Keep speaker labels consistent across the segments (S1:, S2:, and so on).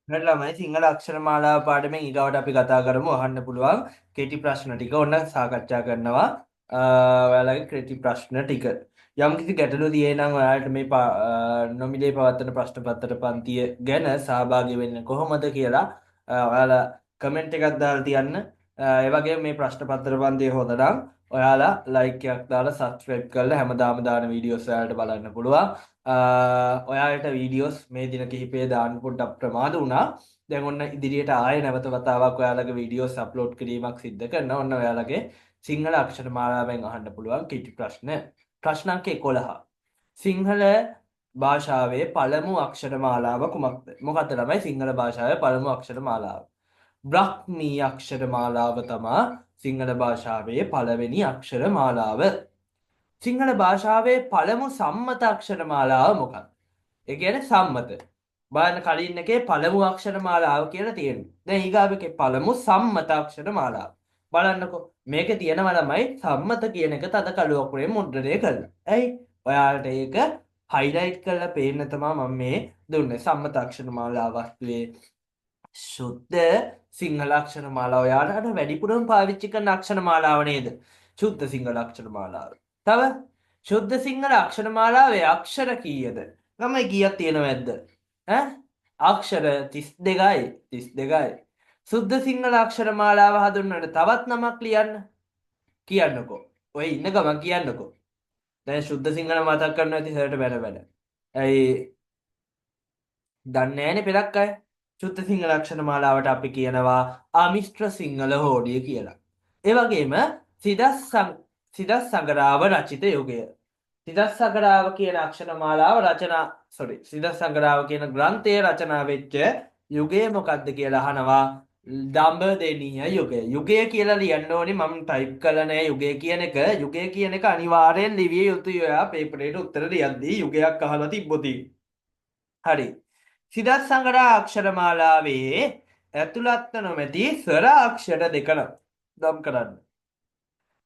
S1: ළමයි සිංහල අක්ෂර මාලාව පාඩමෙන් ඊගවට අපි කතා කරමු අහන්න පුළුවන් කෙටි ප්‍රශ්න ටික ඔන්න සාකච්ඡා කරනවා ඔයාලගේ කෙටි ප්‍රශ්න ටික යම්කිසි ගැටලු තියෙනවා නම් ඔයාලට මේ නොමිලේ පවත්වන ප්‍රශ්න පත්‍ර පන්තිය ගැන සහභාගී වෙන්න කොහොමද කියලා ඔයාලා කමෙන්ට් එකක් දාලා තියන්න ඒ වගේම මේ ප්‍රශ්න පත්‍ර පන්තිය හොඳ නම් ඔයාලා ලයික් එකක් දාලා සබ්ස්ක්‍රයිබ් කරලා හැමදාම දාන වීඩියෝස් ඔයාලට බලන්න පුළුවන් ඔයාලට වීඩියෝස් මේ දින කිහිපේ දාන්න පොඩ්ඩක් ප්‍රමාද වුණා. දැන් ඔන්න ඉදිරියට ආයෙ නැවත වතාවක් ඔයාලගේ වීඩියෝස් අප්ලෝඩ් කිරීමක් සිද්ධ කරනවා. ඔන්න ඔයාලගේ සිංහල අක්ෂර මාලාවෙන් අහන්න පුළුවන් කිටි ප්‍රශ්න. ප්‍රශ්න අංක 11. සිංහල භාෂාවේ පළමු අක්ෂර මාලාව කුමක්ද? මොකක්ද ළමයි සිංහල භාෂාවේ පළමු අක්ෂර මාලාව? බ්‍රාහ්මී අක්ෂර මාලාව තමා සිංහල භාෂාවේ පළවෙනි අක්ෂර මාලාව. සිංහල භාෂාවේ පළමු සම්මත අක්ෂර මාලාව මොකක්ද? ඒ කියන්නේ සම්මත. බලන්න කලින් එකේ පළමු අක්ෂර මාලාව කියලා තියෙනවා. දැන් ඊගාව එකේ පළමු සම්මත අක්ෂර මාලාව. බලන්නකෝ මේකේ තියෙනවා ළමයි සම්මත කියන එක තද කළු අකුරෙන් මුද්‍රණය කරලා. ඇයි? ඔයාලට ඒක හයිලයිට් කරලා පේන්න තමයි මම මේ දුන්නේ. සම්මත අක්ෂර මාලාව වස්තුවේ සුද්ධ සිංහල අක්ෂර මාලාව ඔයාලට වැඩිපුරම පාවිච්චි කරන අක්ෂර මාලාව නේද? සුද්ධ සිංහල අක්ෂර මාලාව. තව ශුද්ධ සිංහල අක්ෂර මාලාවේ අක්ෂර කීයද? ළමයි කීයක් තියෙනවද? අක්ෂර 32යි. සුද්ධ සිංහල අක්ෂර මාලාව හඳුන්වන්න තවත් නමක් කියන්නකෝ. ඔය ඉන්න ගමන් කියන්නකෝ. දැන් සුද්ධ සිංහල මතක් කරනවා ඇති සරට බැල. ඇයි දන්නේ නැහැනේ පෙරක් අය. සුද්ධ සිංහල අක්ෂර මාලාවට අපි කියනවා අමිශ්‍ර සිංහල හෝඩිය කියලා. ඒ වගේම සිදස් සංගරාව රචිත යුගය. සිදස් සංගරාව කියන අක්ෂර මාලාව සිදස් සංගරාව කියන ග්‍රන්ථය රචනා වෙච්ච යුගය මොකක්ද කියලා අහනවා දඹදෙණිය යුගය. යුගය කියලා ලියන්න ඕනේ මම ටයිප් කළා නෑ යුගය කියන එක. යුගය කියන එක අනිවාර්යෙන් ලිවිය යුතුයි ඔයා පේපරේට උත්තර ලියද්දී යුගයක් අහලා තිබ්බොත්. හරි. සිදස් සංගරා අක්ෂර මාලාවේ ඇතුළත්ව නොමැති ස්වර අක්ෂර දෙක නම් කරන්න.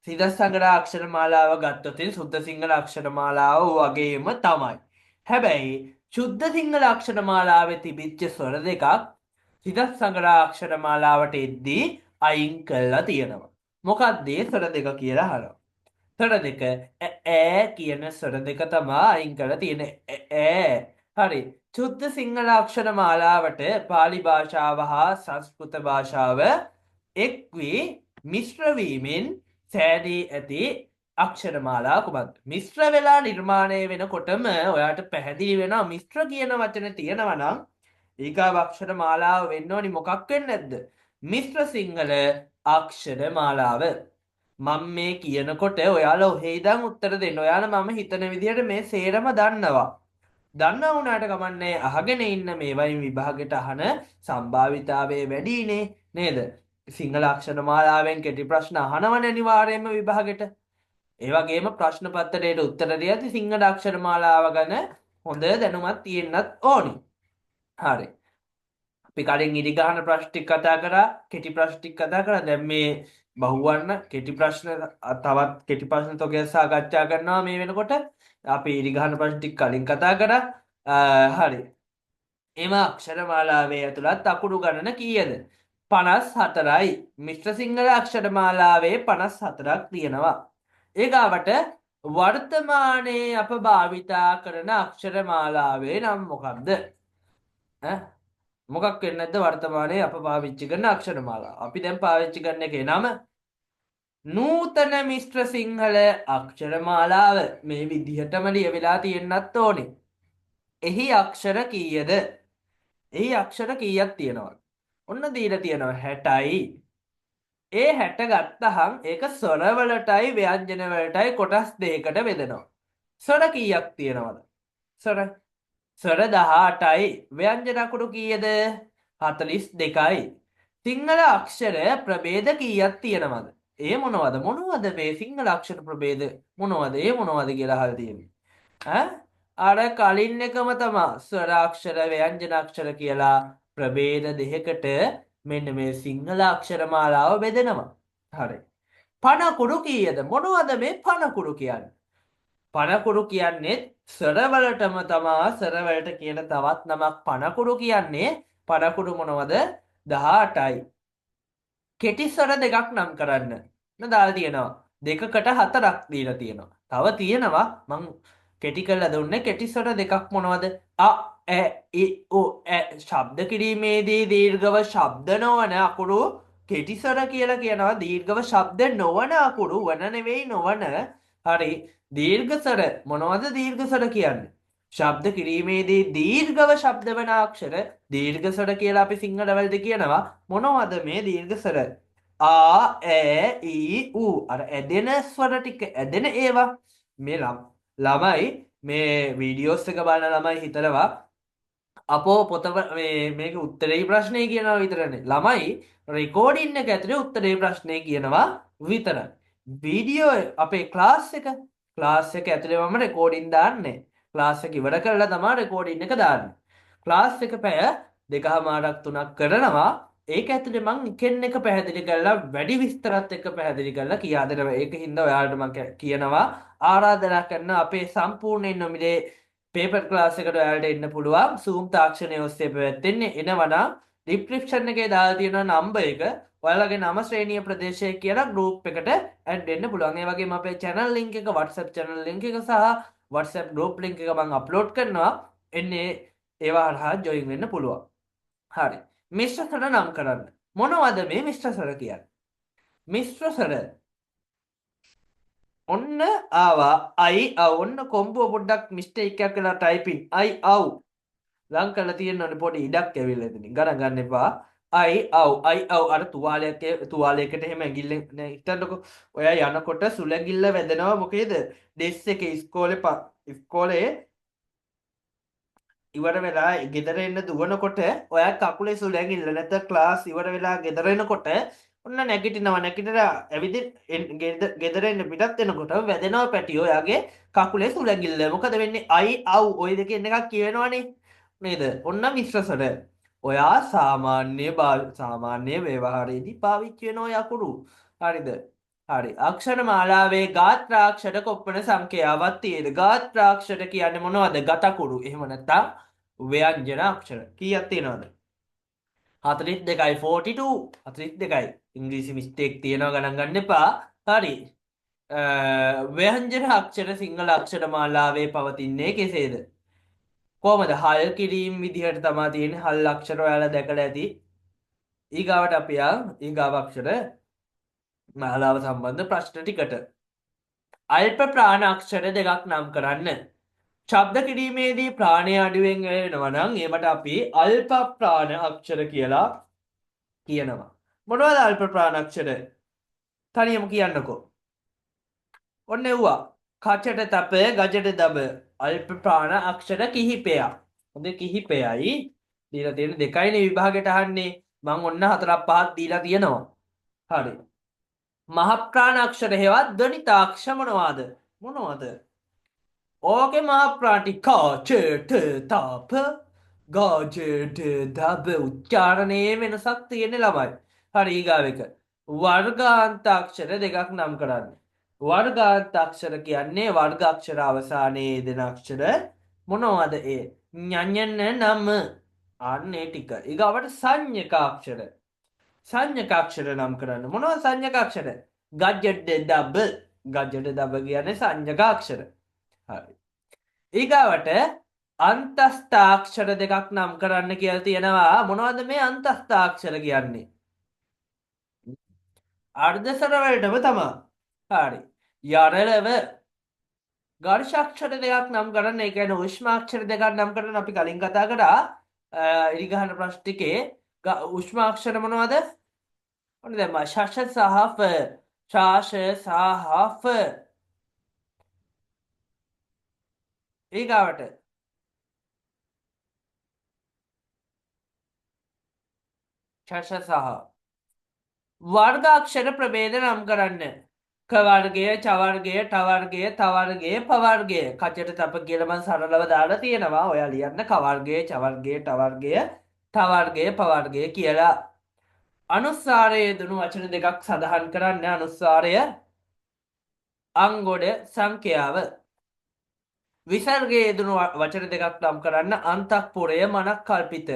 S1: සිදස් සංගරා අක්ෂර මාලාව ගත්තොතින් සුද්ධ සිංහල අක්ෂර මාලාව වගේම තමයි. හැබැයි ශුද්ධ සිංහල අක්ෂර මාලාවේ තිබිච්ච ස්වර දෙකක් සිදස් සංගරා අක්ෂර මාලාවට එද්දී අයින් කරලා තියෙනවා. මොකක්ද ඒ ස්වර දෙක කියලා අහනවා. ස්වර දෙක ඈ කියන ස්වර දෙක තමයි අයින් කරලා තියෙන්නේ. ඈ. හරි. ශුද්ධ සිංහල අක්ෂර මාලාවට පාලි භාෂාව හා සංස්කෘත භාෂාව එක් වී මිශ්‍ර වීමෙන් සෑදී ඇති අක්ෂර මාලා කුමක්ද? මිශ්‍ර වෙලා නිර්මාණය වෙනකොටම ඔයාට පැහැදිලි වෙනවා මිශ්‍ර කියන වචන තියෙනවා නම් ඊගාව අක්ෂර මාලාව වෙන්න ඕනි මොකක් වෙන්නේ නැද්ද? මිශ්‍ර සිංහල අක්ෂර මාලාව. මම මේ කියනකොට ඔයාලා ඔහේ ඉඳන් උත්තර දෙන්න. ඔයාලා මම හිතන විදිහට මේ සේරම දන්නවා. දන්නා වුණාට කමන්නේ අහගෙන ඉන්න මේවයින් විභාගෙට අහන සම්භාවිතාවය වැඩිනේ නේද? සිංහල අක්ෂර මාලාවෙන් කෙටි ප්‍රශ්න අහනවනේ අනිවාර්යයෙන්ම විභාගෙට. ඒ වගේම ප්‍රශ්න පත්‍රයට උත්තර දෙද්දී සිංහල අක්ෂර මාලාව ගැන හොඳ දැනුමක් තියෙන්නත් ඕනි. හරි. අපි කලින් ඉදි ගන්න ප්‍රශ්න ටික කතා කරා, කෙටි ප්‍රශ්න ටික කතා කරා. දැන් මේ බහුවර්ණ කෙටි ප්‍රශ්න තවත් කෙටි ප්‍රශ්න තෝගය සාකච්ඡා කරනවා මේ වෙනකොට. අපි ඉදි ගන්න ප්‍රශ්න ටික කලින් කතා කරා. හරි. එම අක්ෂර මාලාවේ ඇතුළත් අකුරු ගණන කීයද? 54යි. මිශ්‍ර සිංහල අක්ෂර මාලාවේ 54ක් තියෙනවා. ඒගාවට වර්තමානයේ අප භාවිතා කරන අක්ෂර මාලාවේ නම් මොකක්ද? මොකක් වෙන්නේ නැද්ද වර්තමානයේ අප පාවිච්චි කරන අක්ෂර මාලාව? අපි දැන් පාවිච්චි කරන එකේ නම නූතන මිශ්‍ර සිංහල අක්ෂර මාලාව. මේ විදිහටම ලියවිලා තියෙන්නත් ඕනේ. එහි අක්ෂර කීයද? එහි අක්ෂර කීයක් තියෙනවද? ඔන්න දීලා තියෙනවා 60යි. ඒ 60 ගත්තහම් ඒක ස්වර වලටයි ව්‍යංජන වලටයි කොටස් දෙකකට බෙදෙනවා. ස්වර කීයක් තියෙනවද? ස්වර 18යි. ව්‍යංජන අකුරු කීයද? 42යි. සිංහල අක්ෂර ප්‍රභේද කීයක් තියෙනවද? ඒ මොනවද මේ සිංහල අක්ෂර ප්‍රභේද මොනවද කියලා අහලා තියෙන්නේ. අර කලින් එකම තමයි ස්වර අක්ෂර ව්‍යංජන අක්ෂර කියලා ප්‍රභේද දෙකකට මෙන්න මේ සිංහල අක්ෂර මාලාව බෙදෙනවා. හරි. පණකුරු කීයද? මොනවද මේ පණකුරු කියන්නේ? පණකුරු කියන්නේ ස්වර වලටම තමයි ස්වර වලට කියන තවත් නමක් පණකුරු කියන්නේ පරකුඩු මොනවද 18යි. කෙටි ස්වර දෙකක් නම් කරන්න. දාලා තියෙනවා. දෙකකට 4ක් දීලා තියෙනවා. තව තියෙනවා මං කෙටි කරලා දුන්නේ කෙටි ස්වර දෙකක් මොනවද? අ ඇ ඉ උ ඇ ශබ්ද කිරීමේදී දීර්ඝව ශබ්ද නොවන අකුරු කෙටි ස්වර කියලා කියනවා. දීර්ඝව ශබ්ද නොවන අකුරු වන නෙවෙයි නොවන. හරි. දීර්ඝ ස්වර මොනවද දීර්ඝ ස්වර කියන්නේ? ශබ්ද කිරීමේදී දීර්ඝව ශබ්ද වන අක්ෂර දීර්ඝ ස්වර කියලා අපි සිංහල වලදී කියනවා. මොනවද මේ දීර්ඝ ස්වර? ආ ඈ ඊ ඌ අර ඇදෙන ස්වර ටික ඇදෙන ඒවා මේ ළමයි මේ වීඩියෝස් එක බලන ළමයි හිතනවා අපෝ පොත මේක උත්තරේ ප්‍රශ්නය කියනවා විතරනේ. ළමයි රෙකෝඩින් එක ඇතුලේ උත්තරේ ප්‍රශ්නය කියනවා විතරයි. වීඩියෝ අපේ ක්ලාස් එක ඇතුලේ මම රෙකෝඩින් දාන්නේ. ක්ලාස් එක ඉවර කරලා තමයි රෙකෝඩින් එක දාන්නේ. ක්ලාස් එක පැය 2මාරක් 3ක් කරනවා. ඒක ඇතුලේ මං එකෙන් එක පැහැදිලි කරලා වැඩි විස්තරත් එක්ක පැහැදිලි කරලා කියා දෙනවා. ඒක හින්දා ඔයාලට මං කියනවා ආරාධනා කරන අපේ සම්පූර්ණයෙන් නොමිලේ පේපර් ක්ලාස් එකට ඔයාලට එන්න පුළුවන්. Zoom තාක්ෂණය ඔස්සේ පැවැත්වෙන්නේ. එනවනම් ඩිස්ක්‍රිප්ෂන් එකේ දාලා තියෙන නම්බර් එක ඔයාලගේ නම ශ්‍රේණිය ප්‍රදේශය කියලා ගෲප් එකට ඇඩ් වෙන්න පුළුවන්. ඒ වගේම අපේ channel link එක WhatsApp channel link එක සහ WhatsApp group link එක මම අප්ලෝඩ් කරනවා. එන්නේ ඒවා හරහා join වෙන්න පුළුවන්. හරි. මිශ්‍ර ස්වර නම් කරන්න. මොනවද මේ මිශ්‍ර ස්වර කියන්නේ? මිශ්‍ර ස්වර ඔන්න ආවා I ඔන්න කොම්බුව පොඩ්ඩක් මිස්ටේක් එකක් වෙලා ටයිපින් I ලං කරලා තියෙනවනේ පොඩි ඉඩක් ඇවිල්ලා එතනින් ගණන් ගන්න එපා. I අර තුවාලයකට එහෙම ඇඟිල්ලෙන් හිටන්නකො. ඔයා යනකොට සුලැඟිල්ල වැදෙනවා මොකේද? ඩෙස් එකේ ඉස්කෝලේ ඉවර වෙලා ගෙදර එන්න දුවනකොට ඔයා කකුලේ සුලැඟිල්ල නැත්නම් ක්ලාස් ඉවර වෙලා ගෙදර එනකොට ඔන්න නැගිටිලා ඇවිදින් ගෙදර එන්න පිටත් වෙනකොට වැදෙනවා පැටියෝ ඔයාගේ කකුලේ සුලැඟිල්ල. මොකද වෙන්නේ? ওই දෙකෙන් එකක් කියවෙනවනේ නේද? ඔන්න මිශ්‍ර ස්වර. ඔයා සාමාන්‍ය ව්‍යවහාරයේදී පාවිච්චි වෙන ඔය අකුරු. හරිද? හරි. අක්ෂර මාලාවේ ගාත්‍රාක්ෂර කොපමණ සංඛ්‍යාවක් තියෙද? ගාත්‍රාක්ෂර කියන්නේ මොනවද? ගතකුරු. එහෙම නැත්නම් ව්‍යංජන අක්ෂර. කීයක් තියෙනවද? 42යි 42යි. ඉංග්‍රීසි මිස්ටේක් තියෙනවා ගණන් ගන්න එපා. හරි. ව්‍යංජන අක්ෂර සිංහල අක්ෂර මාලාවේ පවතින්නේ කෙසේද? කොහමද? හල් කිරීම විදිහට තමයි තියෙන්නේ. හල් අක්ෂර ඔයාලා දැකලා ඇති. ඊගාවට අපි ඊගාව අක්ෂර මාලාව සම්බන්ධ ප්‍රශ්න ටිකට. අල්ප ප්‍රාණ අක්ෂර දෙකක් නම් කරන්න. ශබ්ද කිරීමේදී ප්‍රාණය අඩුවෙන් වෙනවා නම් ඒවට අපි අල්ප ප්‍රාණ අක්ෂර කියලා කියනවා. මොනවද අල්ප ප්‍රාණ අක්ෂර? තනියම කියන්නකෝ. ඔන්න එව්වා. කචට තප ගජට දබ අල්ප ප්‍රාණ අක්ෂර කිහිපයක්. හොඳ කිහිපයයි. දීලා තියෙන දෙකයිනේ විභාගයට අහන්නේ. මං ඔන්න 4ක් 5ක් දීලා තියෙනවා. හරි. මහ ප්‍රාණ අක්ෂර හේවත් ධ්වනිතාක්ෂ මොනවද? ඕකේ මහ ප්‍රාණ ටික ච තප ගජ දබ උච්චාරණයේ වෙනසක් තියෙන ළමයි. හරි ඊගාව එක. වර්ගාන්ත අක්ෂර දෙකක් නම් කරන්න. වර්ගාන්ත අක්ෂර කියන්නේ වර්ග අක්ෂර අවසානයේ දෙන අක්ෂර මොනවද ඒ? ඤඤන නම අන්න ඒ ටික. ඊගාවට සංඥක අක්ෂර. සංඥක අක්ෂර නම් කරන්න. මොනවද සංඥක අක්ෂර? ගජ්ජඩ දබ කියන්නේ සංඥක අක්ෂර. හරි. ඊගාවට අන්තස්ථාක්ෂර දෙකක් නම් කරන්න කියලා තියෙනවා. මොනවද මේ අන්තස්ථාක්ෂර කියන්නේ? අර්ධස්වර වලටම තමයි. හරි. යරලව ගර්ශාක්ෂර දෙකක් නම් කරන්න. ඒ කියන්නේ උෂ්මාක්ෂර දෙකක් නම් කරන්න අපි කලින් කතා කරා. ඉරිගහන ප්‍රශ්න ටිකේ උෂ්මාක්ෂර මොනවද? ඔන්න දැන් ශෂ සහ ෆ. ශාෂ සහ ෆ. ඊගාවට ශෂ සහ වර්ගාක්ෂර ප්‍රභේද නම් කරන්න. ක වර්ගය, ච වර්ගය, ට වර්ගය, ත වර්ගය, ප වර්ගය. කචට තප කියලා මම සරලව දාලා තියෙනවා. ඔයා ලියන්න ක වර්ගය, ච වර්ගය, ට වර්ගය, ත වර්ගය, ප වර්ගය කියලා. අනුස්වාරය යෙදුණු වචන දෙකක් සඳහන් කරන්න. අනුස්වාරය අංගොඩ සංඛ්‍යාව. විසර්ගයේ යෙදුණු වචන දෙකක් නම් කරන්න. අන්තක්පුරය මනක් කල්පිත.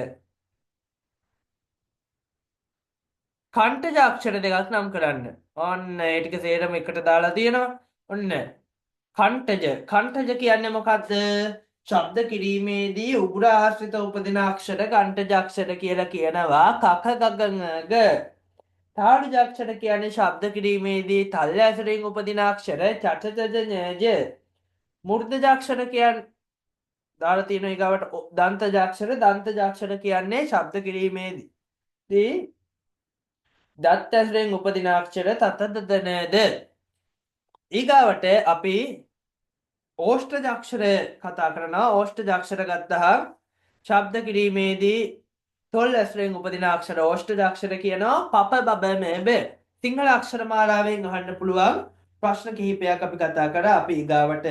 S1: කණ්ඨජ අක්ෂර දෙකක් නම් කරන්න. ඔන්න ඒ ටික සේරම එකට දාලා තියෙනවා. ඔන්න කණ්ඨජ කියන්නේ මොකද්ද? ශබ්ද කිරීමේදී උග්‍ර ආශ්‍රිත උපදින අක්ෂර කණ්ඨජ අක්ෂර කියලා කියනවා. කක ගග ඟ ග. තාඩු අක්ෂර කියන්නේ ශබ්ද කිරීමේදී තල් ඇසුරින් උපදින අක්ෂර චටචජ ඤජ. මූර්ධජ අක්ෂර කියන්නේ දාලා තියෙන ඊගාවට දන්තජ අක්ෂර දන්තජ අක්ෂර කියන්නේ ශබ්ද කිරීමේදී දත් ඇසුරෙන් උපදින අක්ෂර තතදනද. ඊගාවට අපි ඕෂ්ඨ අක්ෂර කතා කරනවා. ඕෂ්ඨ අක්ෂර ගත්තහම ශබ්ද කිරීමේදී තොල් ඇසුරෙන් උපදින අක්ෂර ඕෂ්ඨ අක්ෂර කියනවා. පප බබ මෙබ. සිංහල අක්ෂර මාලාවෙන් අහන්න පුළුවන් ප්‍රශ්න කිහිපයක් අපි කතා කරා. අපි ඊගාවට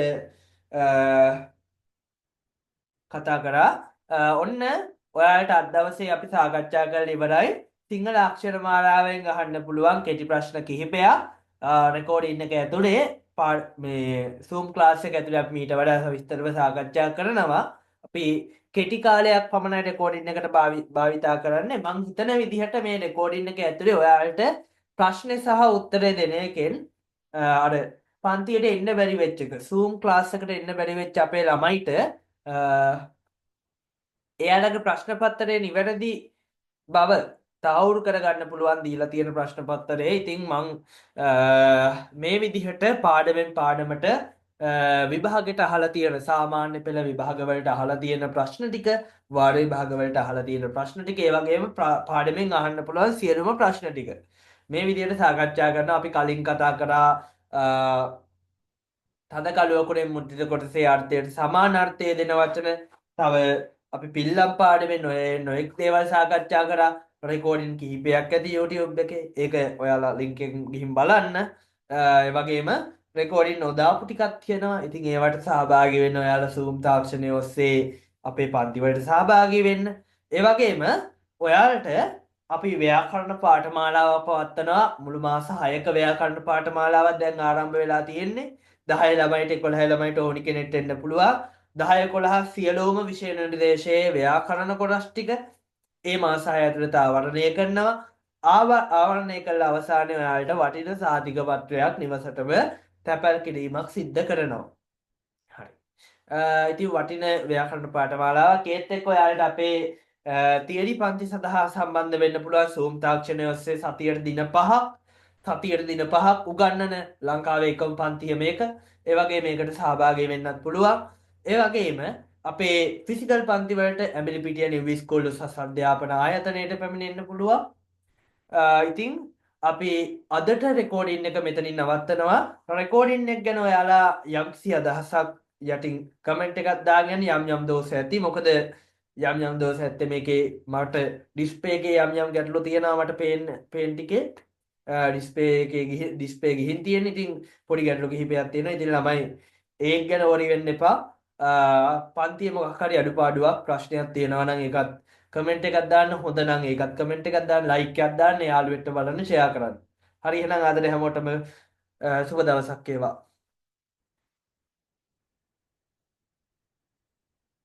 S1: කතා කරා. ඔන්න ඔයාලට අද දවසේ අපි සාකච්ඡා කරලා ඉවරයි. සිංහල අක්ෂර මාලාවෙන් අහන්න පුළුවන් කෙටි ප්‍රශ්න කිහිපයක් රෙකෝඩින් එක ඇතුලේ මේ Zoom ක්ලාස් එක ඇතුලේ අපි මීට වඩා විස්තරව සාකච්ඡා කරනවා. අපි කෙටි කාලයක් පමණ රෙකෝඩින් එකට භාවිතා කරන්නේ. මං හිතන විදිහට මේ රෙකෝඩින් එක ඇතුලේ ඔයාලට ප්‍රශ්න සහ උත්තර දෙන එකෙන් අර පන්තියට එන්න බැරි වෙච්ච එක Zoom ක්ලාස් එකට එන්න බැරි වෙච්ච අපේ ළමයිට එයාලගේ ප්‍රශ්න පත්තරේ නිවැරදි බව තහවුරු කරගන්න පුළුවන් දීලා තියෙන ප්‍රශ්න පත්තරේ. ඉතින් මං මේ විදිහට පාඩමෙන් පාඩමට විභාගෙට අහලා තියෙන සාමාන්‍ය පෙළ විභාගවලට අහලා තියෙන ප්‍රශ්න ටික වාර විභාගවලට අහලා තියෙන ප්‍රශ්න ටික ඒ වගේම පාඩමෙන් අහන්න පුළුවන් සියලුම ප්‍රශ්න ටික මේ විදිහට සාකච්ඡා කරනවා. අපි කලින් කතා කරා තද කළුවකුරෙන් මුද්‍රිත කොටසේ අර්ථයට සමාන අර්ථය දෙන වචන. තව අපි පිල්ලම් පාඩමේ නොයෙක් දේවල් සාකච්ඡා කරා. රෙකෝඩින් කිහිපයක් ඇති YouTube එකේ. ඒක ඔයාලා ලින්ක් එකෙන් ගිහින් බලන්න. ඒ වගේම රෙකෝඩින් නොදාපු ටිකක් තියෙනවා. ඉතින් ඒවට සහභාගී වෙන්න ඔයාලා Zoom තාක්ෂණය ඔස්සේ අපේ පන්ති වලට සහභාගී වෙන්න. ඒ වගේම ඔයාලට අපි ව්‍යාකරණ පාඨමාලාවක් පවත්වනවා. මුළු මාස 6ක ව්‍යාකරණ පාඨමාලාවක් දැන් ආරම්භ වෙලා තියෙන්නේ. 10 ළමයිට 11 ළමයිට ඕනි කෙනෙක්ට එන්න පුළුවන්. 10 11 සියලුම විෂය නිර්දේශයේ ව්‍යාකරණ කොටස් ටික ඒ මාස 6 ඇතුළත ආවරණය කරනවා. ආවරණය කළ අවසානයේ ඔයාලට වටින සාධික පත්‍රයක් නිවසටම තැපැල් කිරීමක් සිද්ධ කරනවා. හරි. ඉතින් වටින ව්‍යාකරණ පාඨමාලාවක් ඒත් එක්ක ඔයාලට අපේ තියරි පන්ති සඳහා සම්බන්ධ වෙන්න පුළුවන් Zoom තාක්ෂණය ඔස්සේ සතියට දින 5ක් උගන්නන ලංකාවේ එකම පන්තිය මේක. ඒ වගේ මේකට සහභාගී වෙන්නත් පුළුවන්. ඒ වගේම අපේ ෆිසිකල් පන්ති වලට ඇඹිලිපිටිය නිවි ස්කූල් උසස් අධ්‍යාපන ආයතනයට පැමිණෙන්න පුළුවන්. ඉතින් අපි අදට රෙකෝඩින් එක මෙතනින් නවත්තනවා. රෙකෝඩින් එක ගැන ඔයාලා යම්කිසි අදහසක් යටින් කමෙන්ට් එකක් දාගෙන යම් දෝෂ ඇති. මොකද යම් දෝෂ ඇත්තේ මේකේ මට ඩිස්ප්ලේ එකේ යම් ගැටලු තියෙනවා මට පේන් ටිකේ ඩිස්ප්ලේ ගිහින් තියෙන. ඉතින් පොඩි ගැටලු කිහිපයක් තියෙනවා. ඉතින් ළමයි ඒක ගැන worry වෙන්න එපා. පන්තියේ මොකක් හරි අඩුපාඩුවක් ප්‍රශ්නයක් තියෙනවා නම් ඒකත් කමෙන්ට් එකක් දාන්න. හොඳ නම් ඒකත් කමෙන්ට් එකක් දාන්න, ලයික් එකක් දාන්න, යාළුවෙක්ට බලන්න, ෂෙයා කරන්න. හරි එහෙනම් ආදරේ හැමෝටම සුබ දවසක් වේවා.